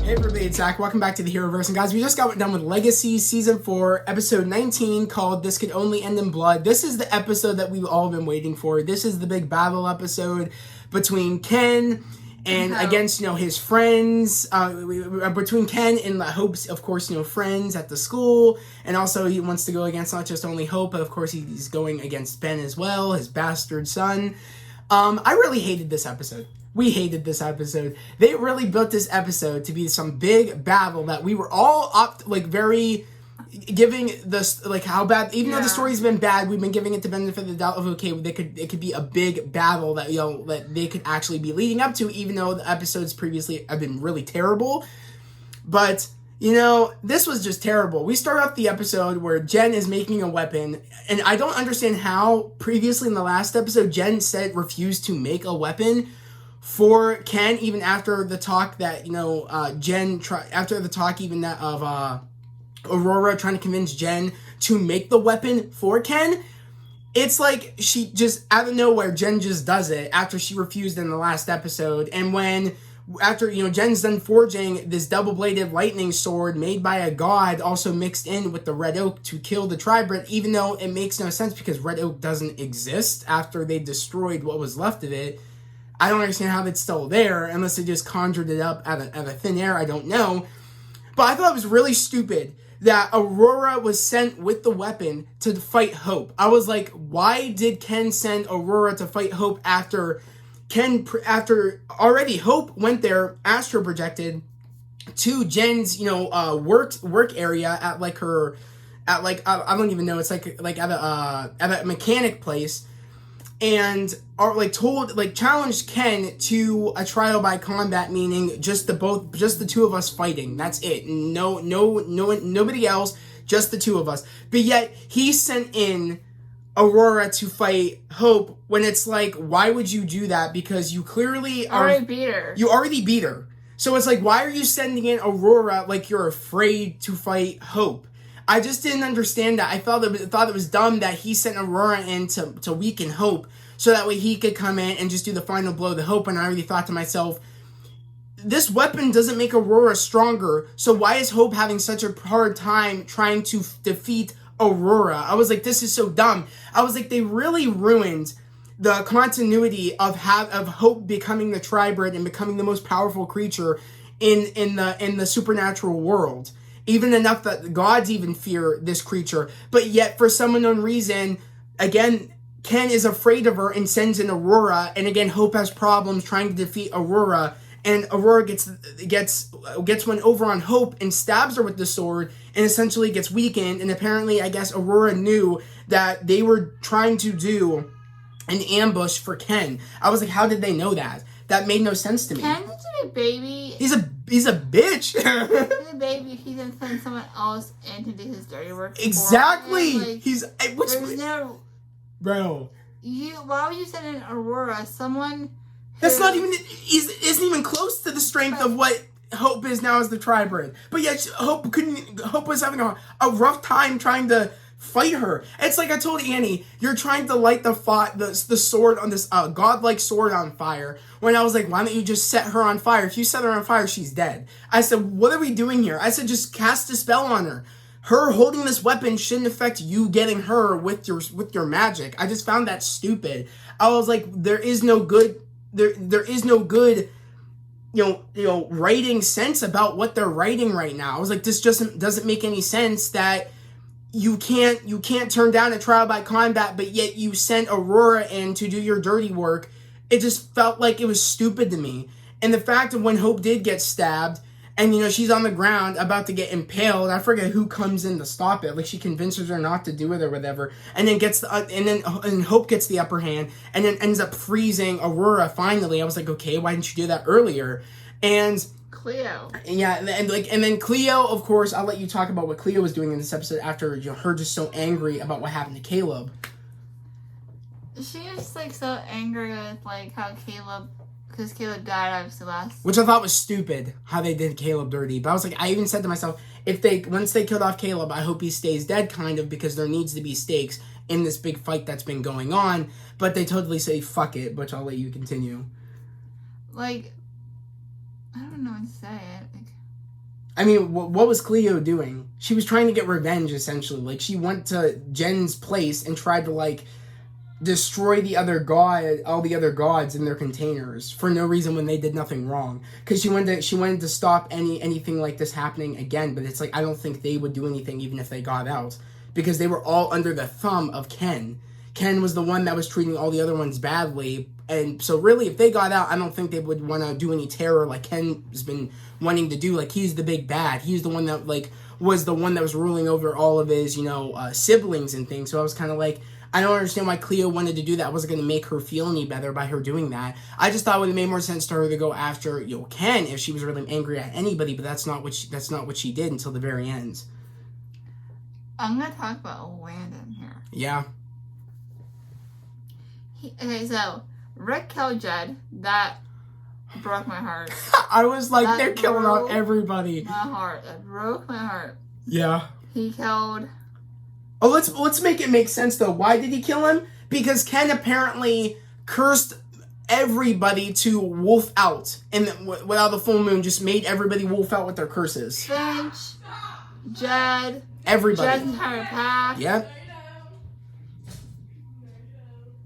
Hey everybody, it's Zach. Welcome back to the Heroverse. And guys, we just got done with Legacies Season 4, Episode 19, called This Could Only End in Blood. This is the episode that we've all been waiting for. This is the big battle episode between Ken and against, his friends, between Ken and Hope's, of course, friends at the school. And also he wants to go against not just only Hope, but of course he's going against Ben as well, his bastard son. I really hated this episode. We hated this episode. They really built this episode to be some big battle that we were all very giving this, how bad, even though the story's been bad, we've been giving it the benefit of the doubt of, okay, it could be a big battle that, that they could actually be leading up to, even though the episodes previously have been really terrible. But, this was just terrible. We start off the episode where Jen is making a weapon, and I don't understand how previously in the last episode, Jen refused to make a weapon for Ken, even after the talk that, after the talk even that of Aurora trying to convince Jen to make the weapon for Ken. It's like she just, out of nowhere, Jen just does it after she refused in the last episode. And after Jen's done forging this double-bladed lightning sword made by a god, also mixed in with the red oak to kill the tribrid, even though it makes no sense because red oak doesn't exist after they destroyed what was left of it. I don't understand how that's still there, unless they just conjured it up out of thin air. I don't know. But I thought it was really stupid that Aurora was sent with the weapon to fight Hope. I was like, why did Ken send Aurora to fight Hope after already Hope went there, astro projected to Jen's, work area at I don't even know, it's like at a mechanic place. And challenged Ken to a trial by combat, meaning just the two of us fighting. That's it. No, nobody else, just the two of us. But yet he sent in Aurora to fight Hope when it's like, why would you do that? Because you clearly already beat her. You already beat her. So it's like, why are you sending in Aurora like you're afraid to fight Hope? I just didn't understand that. I thought it was dumb that he sent Aurora in to weaken Hope so that way he could come in and just do the final blow to Hope. And I already thought to myself, this weapon doesn't make Aurora stronger, so why is Hope having such a hard time trying to defeat Aurora? I was like, this is so dumb. I was like, they really ruined the continuity of Hope becoming the tribrid and becoming the most powerful creature in the supernatural world. Even enough that the gods even fear this creature. But yet, for some unknown reason, again, Ken is afraid of her and sends in Aurora. And again, Hope has problems trying to defeat Aurora. And Aurora gets one over on Hope and stabs her with the sword and essentially gets weakened. And apparently, I guess, Aurora knew that they were trying to do an ambush for Ken. I was like, how did they know that? That made no sense to me. Ken's a baby. He's a bitch. He's a baby. He's gonna send someone else in to do his dirty work. Exactly. Bro. Why would you send in Aurora? Someone. That's not even. Isn't even close to the strength of what Hope is now as the tribrid. But yet Hope was having a rough time trying to fight her. It's like I told Annie, you're trying to light the sword on this godlike sword on fire. When I was like, why don't you just set her on fire? If you set her on fire, she's dead. I said, what are we doing here? I said, just cast a spell on her. Her holding this weapon shouldn't affect you getting her with your magic. I just found that stupid. I was like, there is no good writing sense about what they're writing right now. I was like, this just doesn't make any sense that you can't turn down a trial by combat, but yet you sent Aurora in to do your dirty work. It just felt like it was stupid to me. And the fact that when Hope did get stabbed, and she's on the ground about to get impaled, I forget who comes in to stop it. Like she convinces her not to do it or whatever, and then and Hope gets the upper hand, and then ends up freezing Aurora. Finally, I was like, okay, why didn't you do that earlier? And Cleo. Yeah, and then Cleo, of course, I'll let you talk about what Cleo was doing in this episode after her just so angry about what happened to Caleb. She was so angry with how Caleb, because Caleb died obviously last. Which I thought was stupid how they did Caleb dirty. But I was like, I even said to myself, once they killed off Caleb, I hope he stays dead, kind of, because there needs to be stakes in this big fight that's been going on. But they totally say fuck it, which I'll let you continue. I don't know what to say. I mean, what was Cleo doing? She was trying to get revenge, essentially. Like, she went to Jen's place and tried to, like, destroy all the other gods in their containers for no reason when they did nothing wrong. Because she wanted to stop anything like this happening again. But it's like, I don't think they would do anything even if they got out, because they were all under the thumb of Ken. Ken was the one that was treating all the other ones badly. And so really, if they got out, I don't think they would want to do any terror like Ken has been wanting to do. Like, he's the big bad. He's the one that, like, was the one that was ruling over all of his, siblings and things. So I was kind of like, I don't understand why Cleo wanted to do that. It wasn't going to make her feel any better by her doing that. I just thought it would have made more sense to her to go after, Ken if she was really angry at anybody. But that's not what she did until the very end. I'm going to talk about Landon here. Yeah. Okay, so Rick killed Jed. That broke my heart. I was like, That they're killing out broke everybody. My heart. That broke my heart. Yeah. He killed... Oh, let's make it make sense, though. Why did he kill him? Because Ken apparently cursed everybody to wolf out. And without the full moon, just made everybody wolf out with their curses. Finch, Jed... Everybody. Jed's entire pack. Yep.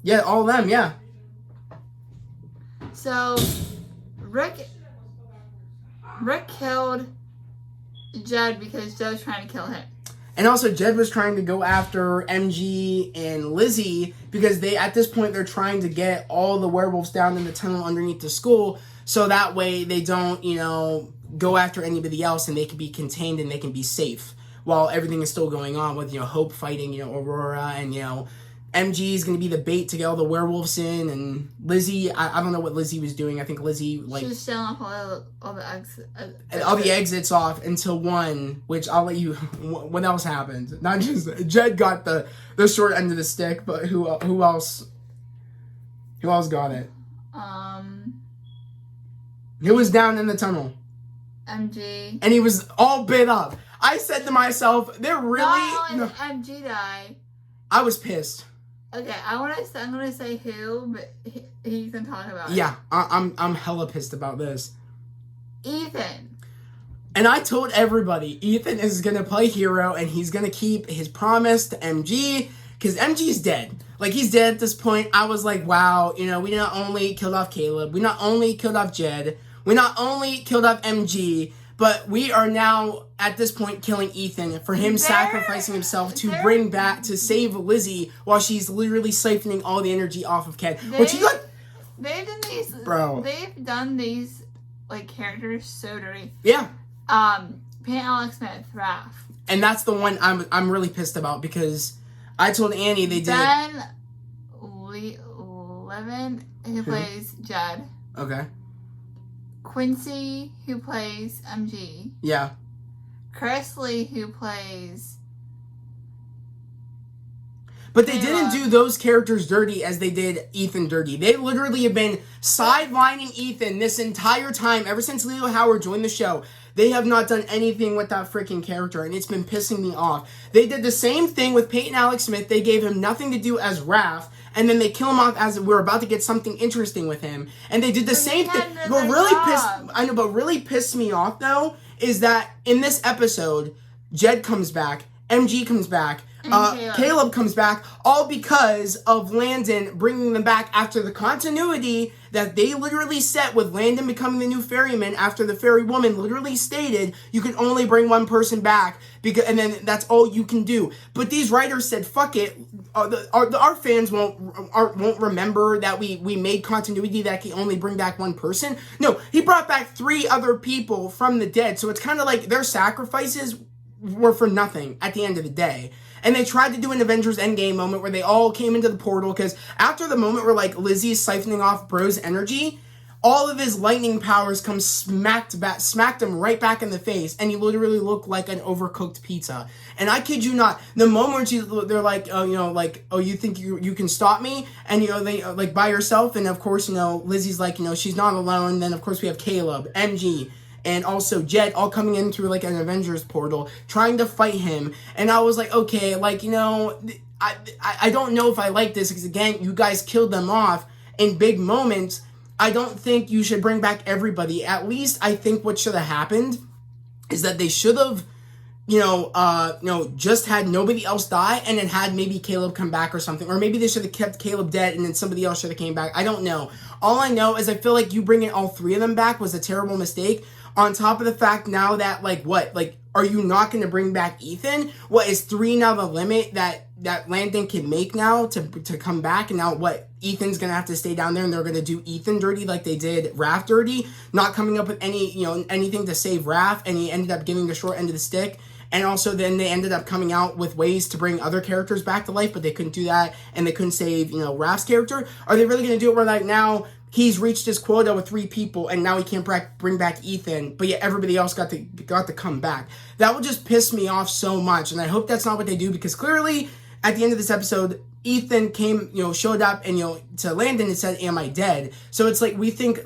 Yeah, all of them, yeah. So, Rick killed Jed because Jed was trying to kill him. And also, Jed was trying to go after MG and Lizzie because at this point, they're trying to get all the werewolves down in the tunnel underneath the school, so that way they don't, go after anybody else, and they can be contained and they can be safe while everything is still going on with, Hope fighting, Aurora, and, MG is going to be the bait to get all the werewolves in, and Lizzie, I don't know what Lizzie was doing. I think Lizzie, She was selling off all the all the exits off until one, which I'll let you, what else happened? Not just, Jed got the short end of the stick, but who else got it? Who was down in the tunnel? MG. And he was all bit up. I said to myself, they're really... Not only did MG die. I was pissed. Okay, I'm gonna say who, but he can talk about it. Yeah, I'm hella pissed about this. Ethan. And I told everybody, Ethan is gonna play hero, and he's gonna keep his promise to MG, because MG's dead. Like, he's dead at this point. I was like, wow, we not only killed off Caleb, we not only killed off Jed, we not only killed off MG, but we are now, at this point, killing Ethan for him sacrificing himself to save Lizzie while she's literally siphoning all the energy off of Ken. They've done these, like, characters so dirty. Yeah. Pant Alex Smith, Raph. And that's the one I'm really pissed about, because I told Annie they did... Ben Levin, who plays Jed. Okay. Quincy, who plays MG. Yeah. Cresley, who plays... But they didn't do those characters dirty as they did Ethan dirty. They literally have been sidelining Ethan this entire time, ever since Leo Howard joined the show. They have not done anything with that freaking character, and it's been pissing me off. They did the same thing with Peyton Alex Smith. They gave him nothing to do as Raph, and then they kill him off as we're about to get something interesting with him. And they did the same thing. But really pissed me off, though, is that in this episode, Jed comes back, MG comes back, Caleb comes back, all because of Landon bringing them back after the continuity that they literally set with Landon becoming the new ferryman after the ferry woman literally stated you can only bring one person back, and then that's all you can do. But these writers said, fuck it, our fans won't remember that we made continuity that can only bring back one person. No, he brought back 3 other people from the dead, so it's kind of like their sacrifices were for nothing at the end of the day. And they tried to do an Avengers Endgame moment where they all came into the portal, because after the moment where, like, Lizzie's siphoning off Bro's energy, all of his lightning powers smacked him right back in the face, and he literally looked like an overcooked pizza. And I kid you not, the moment they're like, you think you can stop me? And, they, like, by yourself, and of course, Lizzie's like, she's not alone. Then, of course, we have Caleb, MG, and also Jed all coming in through, like, an Avengers portal, trying to fight him. And I was like, okay, like, I don't know if I like this, because, again, you guys killed them off in big moments. I don't think you should bring back everybody. At least I think what should have happened is that they should have, just had nobody else die and then had maybe Caleb come back or something. Or maybe they should have kept Caleb dead and then somebody else should have came back. I don't know. All I know is I feel like you bringing all three of them back was a terrible mistake. On top of the fact now that, are you not going to bring back Ethan? What, is 3 now the limit that Landon can make now to come back? And now Ethan's going to have to stay down there and they're going to do Ethan dirty like they did Raph dirty, not coming up with anything to save Raph, and he ended up getting the short end of the stick. And also then they ended up coming out with ways to bring other characters back to life, but they couldn't do that, and they couldn't save, Raph's character. Are they really going to do it where, now he's reached his quota with 3 people, and now he can't bring back Ethan, but yet everybody else got to come back? That would just piss me off so much, and I hope that's not what they do, because clearly, at the end of this episode, Ethan showed up and, to Landon and said, "Am I dead?" So it's like, we think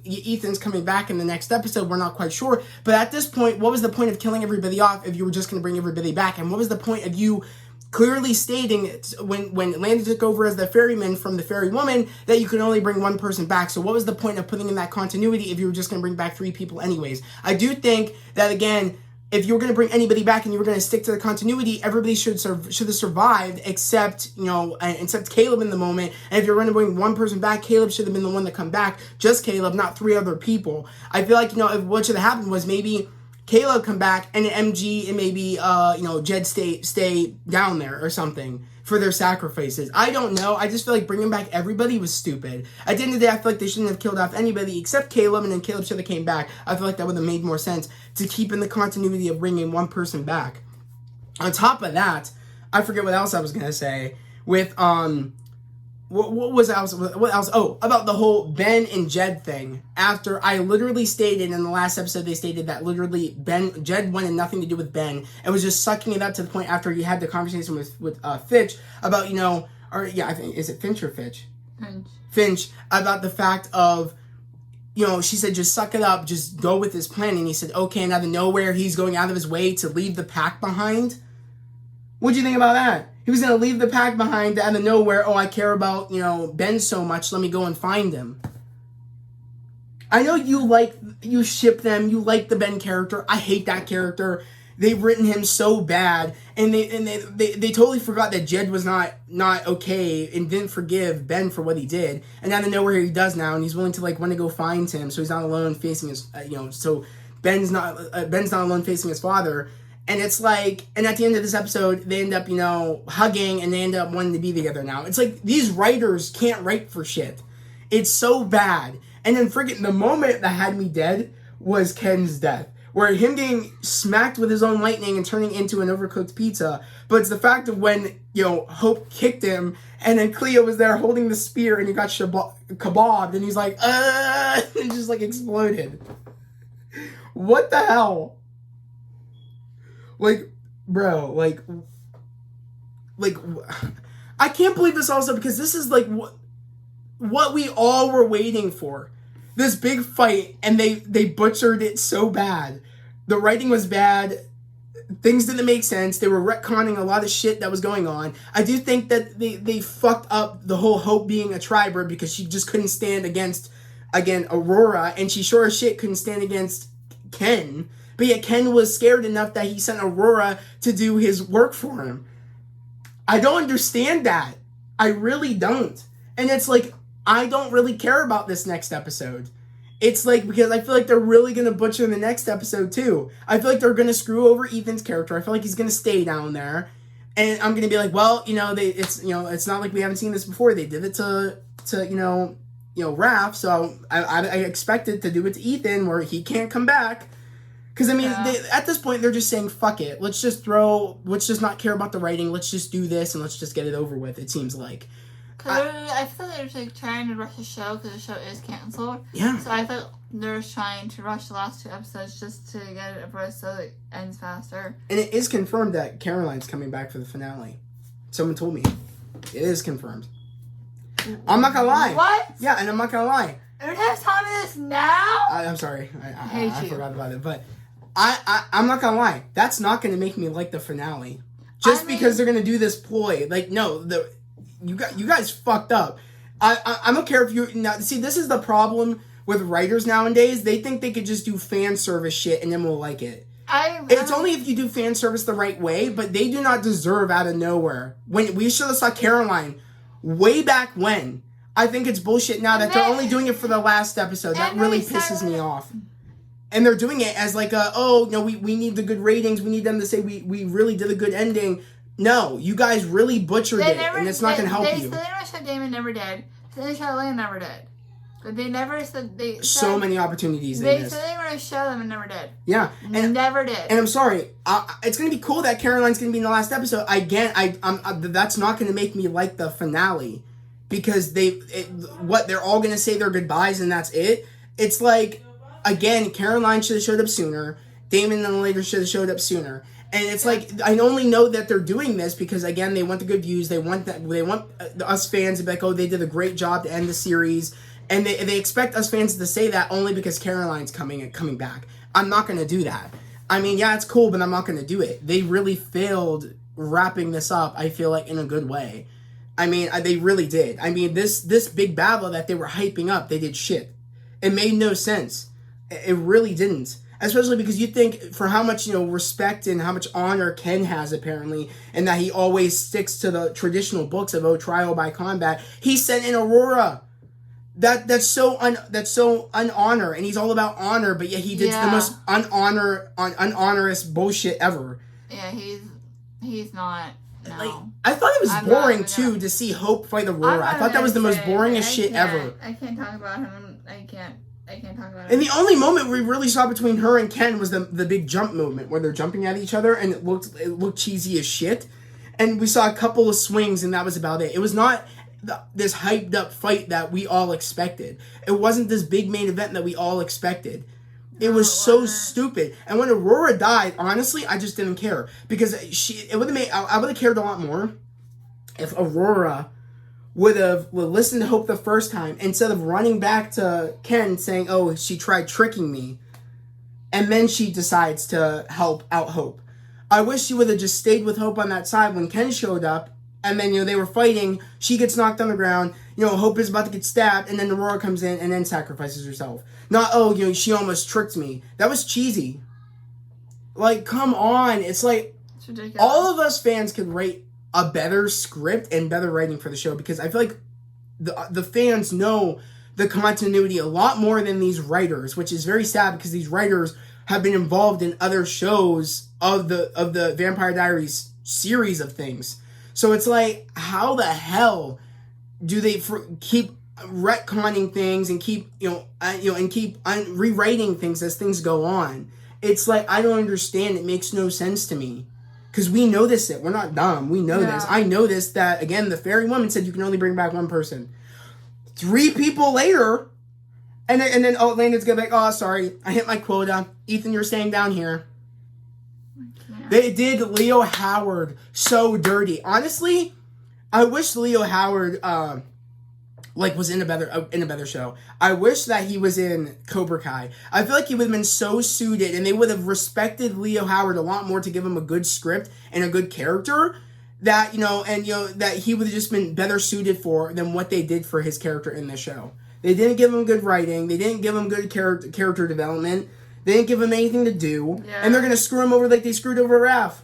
Ethan's coming back in the next episode. We're not quite sure. But at this point, what was the point of killing everybody off if you were just going to bring everybody back? And what was the point of you clearly stating when Landon took over as the ferryman from the ferry woman that you could only bring one person back? So what was the point of putting in that continuity if you were just going to bring back 3 people anyways? I do think that, again, if you were going to bring anybody back and you were going to stick to the continuity, everybody should have survived except Caleb in the moment. And if you're going to bring one person back, Caleb should have been the one to come back. Just Caleb, not 3 other people. I feel like, if what should have happened was maybe Caleb come back and MG and maybe, Jed stay down there or something for their sacrifices. I don't know. I just feel like bringing back everybody was stupid. At the end of the day, I feel like they shouldn't have killed off anybody except Caleb, and then Caleb should have came back. I feel like that would have made more sense to keep in the continuity of bringing one person back. On top of that, I forget what else I was going to say with, what else? Oh, about the whole Ben and Jed thing. After I literally stated in the last episode, they stated that literally Jed wanted nothing to do with Ben and was just sucking it up to the point after he had the conversation with Fitch about, I think, is it Finch or Fitch? Finch, about the fact of, she said, just suck it up, just go with his plan. And he said, okay, and out of nowhere, he's going out of his way to leave the pack behind. What'd you think about that? He was going to leave the pack behind out of nowhere. Oh, I care about, Ben so much. Let me go and find him. I know you ship them. You like the Ben character. I hate that character. They've written him so bad. And they totally forgot that Jed was not okay and didn't forgive Ben for what he did. And out of nowhere he does now. And he's willing to want to go find him. So he's not alone facing his, so Ben's not alone facing his father. And it's like, and at the end of this episode, they end up, hugging, and they end up wanting to be together now. It's like, these writers can't write for shit. It's so bad. And then the moment that had me dead was Ken's death. Where him getting smacked with his own lightning and turning into an overcooked pizza. But it's the fact of when, Hope kicked him, and then Cleo was there holding the spear, and he got kebabbed, and he's like, and just exploded. What the hell? Bro, I can't believe this also, because this is what we all were waiting for. This big fight, and they butchered it so bad. The writing was bad. Things didn't make sense. They were retconning a lot of shit that was going on. I do think that they fucked up the whole Hope being a Tribird, because she just couldn't stand against, again, Aurora, and she sure as shit couldn't stand against Ken. But yet Ken was scared enough that he sent Aurora to do his work for him. I don't understand that. I really don't. And it's I don't really care about this next episode. It's because I feel like they're really going to butcher the next episode too. I feel like they're going to screw over Ethan's character. I feel like he's going to stay down there. And I'm going to be like, well, it's not like we haven't seen this before. They did it to Raph. So I expected to do it to Ethan where he can't come back. Because, at this point, they're just saying, fuck it. Let's just not care about the writing. Let's just do this, and let's just get it over with, it seems like. I feel like they're trying to rush the show, because the show is canceled. Yeah. So I thought they're trying to rush the last 2 episodes just to get it over so it ends faster. And it is confirmed that Caroline's coming back for the finale. Someone told me. It is confirmed. I'm not going to lie. What? Yeah, and I'm not going to lie. You don't have time for this now? I'm sorry. I forgot about it, but I'm not gonna lie. That's not gonna make me like the finale, because they're gonna do this ploy. You guys fucked up. I don't care if you now. See, this is the problem with writers nowadays. They think they could just do fan service shit and then we'll like it. It's only if you do fan service the right way, but they do not deserve out of nowhere. When we should have saw Caroline way back when. I think it's bullshit now that they're only doing it for the last episode. That really pisses me off. And they're doing it as like we need the good ratings. We need them to say we really did a good ending. No, you guys really butchered it, and it's not going to help you. They never said Damon never did. They said Elena never did. But they never said they. So many opportunities. They said they were going to show them and never did. Yeah, and never did. And I'm sorry, it's going to be cool that Caroline's going to be in the last episode. Again, that's not going to make me like the finale because they're all going to say their goodbyes and that's it. It's like, again, Caroline should have showed up sooner. Damon and later should have showed up sooner. And it's like, I only know that they're doing this because, again, they want the good views. They want us fans to be like, oh, they did a great job to end the series. And they expect us fans to say that only because Caroline's coming back. I'm not going to do that. I mean, yeah, it's cool, but I'm not going to do it. They really failed wrapping this up, I feel like, in a good way. I mean, they really did. I mean, this big battle that they were hyping up, they did shit. It made no sense. It really didn't. Especially because you think for how much, respect and how much honor Ken has apparently, and that he always sticks to the traditional books of trial by combat, he sent in Aurora. That's so unhonor, and he's all about honor, but yet he did the most unhonorous bullshit ever. Yeah, he's not. No. Like, I thought it was boring too to see Hope fight Aurora. I thought that was the most boringest shit ever. I can't talk about him. I can't talk about it. And the only moment we really saw between her and Ken was the big jump movement where they're jumping at each other, and it looked cheesy as shit. And we saw a couple of swings, and that was about it. It was not this hyped up fight that we all expected. It wasn't this big main event that we all expected. It was so stupid. And when Aurora died, honestly, I just didn't care because I would have cared a lot more if Aurora would have listened to Hope the first time instead of running back to Ken saying, oh, she tried tricking me. And then she decides to help out Hope. I wish she would have just stayed with Hope on that side when Ken showed up. And then, they were fighting. She gets knocked on the ground. Hope is about to get stabbed. And then Aurora comes in and then sacrifices herself. Not, she almost tricked me. That was cheesy. Like, come on. It's like, it's ridiculous. All of us fans could rate a better script and better writing for the show because I feel like the fans know the continuity a lot more than these writers, which is very sad because these writers have been involved in other shows of the Vampire Diaries series of things. So it's like, how the hell do they keep retconning things and keep rewriting things as things go on? It's like, I don't understand. It makes no sense to me. Because we know this shit. We're not dumb. We know this. I know this, that, again, the fairy woman said you can only bring back one person. 3 people later, and then Landon's going to be like, oh, sorry, I hit my quota. Ethan, you're staying down here. They did Leo Howard so dirty. Honestly, I wish Leo Howard was in a better show. I wish that he was in Cobra Kai. I feel like he would have been so suited, and they would have respected Leo Howard a lot more to give him a good script and a good character. That that he would have just been better suited for than what they did for his character in this show. They didn't give him good writing. They didn't give him good character development. They didn't give him anything to do, and they're gonna screw him over like they screwed over Raph.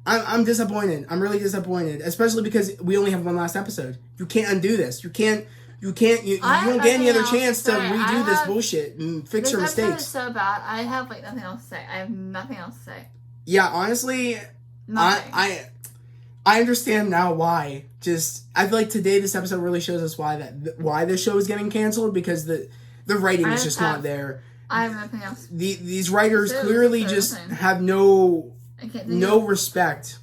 I'm disappointed. I'm really disappointed, especially because we only have one last episode. You can't undo this. You don't get any other chance to redo this bullshit and fix your mistakes. This episode is so bad. I have nothing else to say. I have nothing else to say. Yeah, honestly, nothing. I understand now why. I feel like today this episode really shows us why the show is getting canceled because the writing is just not there. I have nothing else. These writers clearly just have no respect,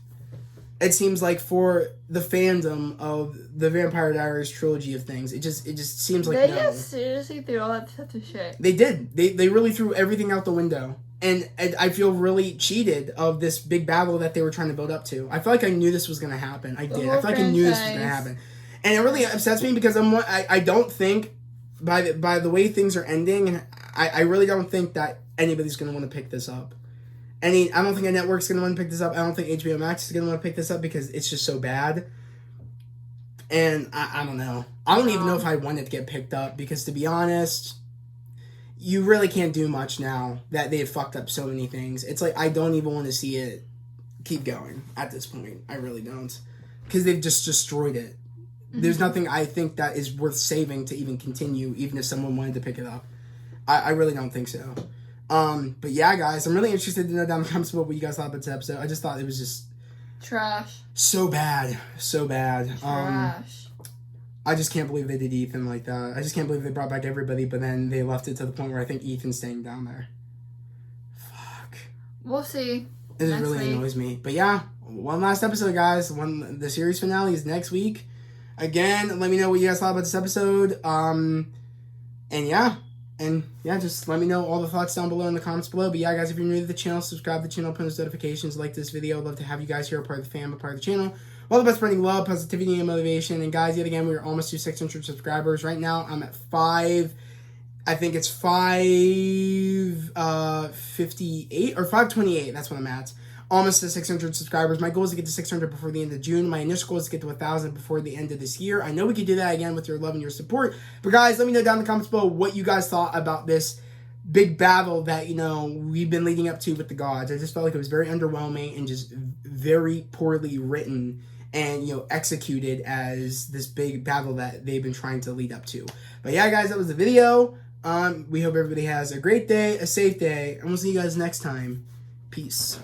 it seems like, for the fandom of the Vampire Diaries trilogy of things. It just seems like they just seriously threw all that stuff to shit. They did. They really threw everything out the window. And I feel really cheated of this big battle that they were trying to build up to. I feel like I knew this was going to happen. I did. I feel like I knew this was going to happen. And it really upsets me because I don't think by the way things are ending, and I really don't think that anybody's going to want to pick this up. I don't think a network's going to want to pick this up. I don't think HBO Max is going to want to pick this up because it's just so bad. And I don't know. I don't even know if I want it to get picked up because, to be honest, you really can't do much now that they've fucked up so many things. It's like I don't even want to see it keep going at this point. I really don't, because they've just destroyed it. There's nothing I think that is worth saving to even continue, even if someone wanted to pick it up. I really don't think so. But yeah, guys, I'm really interested to know down in the comments what you guys thought about this episode. I just thought it was just trash. So bad. Trash. I just can't believe they did Ethan like that. I just can't believe they brought back everybody, but then they left it to the point where I think Ethan's staying down there. Fuck. We'll see. It just really annoys me. But yeah, one last episode, guys. The series finale is next week. Again, let me know what you guys thought about this episode. And yeah, just let me know all the thoughts down below in the comments below. But yeah, guys, if you're new to the channel, subscribe to the channel, post notifications, like this video. I'd love to have you guys here, a part of the fam, a part of the channel. All the best, spreading love, positivity, and motivation. And guys, yet again, we're almost to 600 subscribers. Right now, I'm at 5. I think it's 558 or 528. That's what I'm at. Almost to 600 subscribers. My goal is to get to 600 before the end of June. My initial goal is to get to 1,000 before the end of this year. I know we could do that again with your love and your support. But guys, let me know down in the comments below what you guys thought about this big battle that, we've been leading up to with the gods. I just felt like it was very underwhelming and just very poorly written and, executed as this big battle that they've been trying to lead up to. But yeah, guys, that was the video. We hope everybody has a great day, a safe day, and we'll see you guys next time. Peace.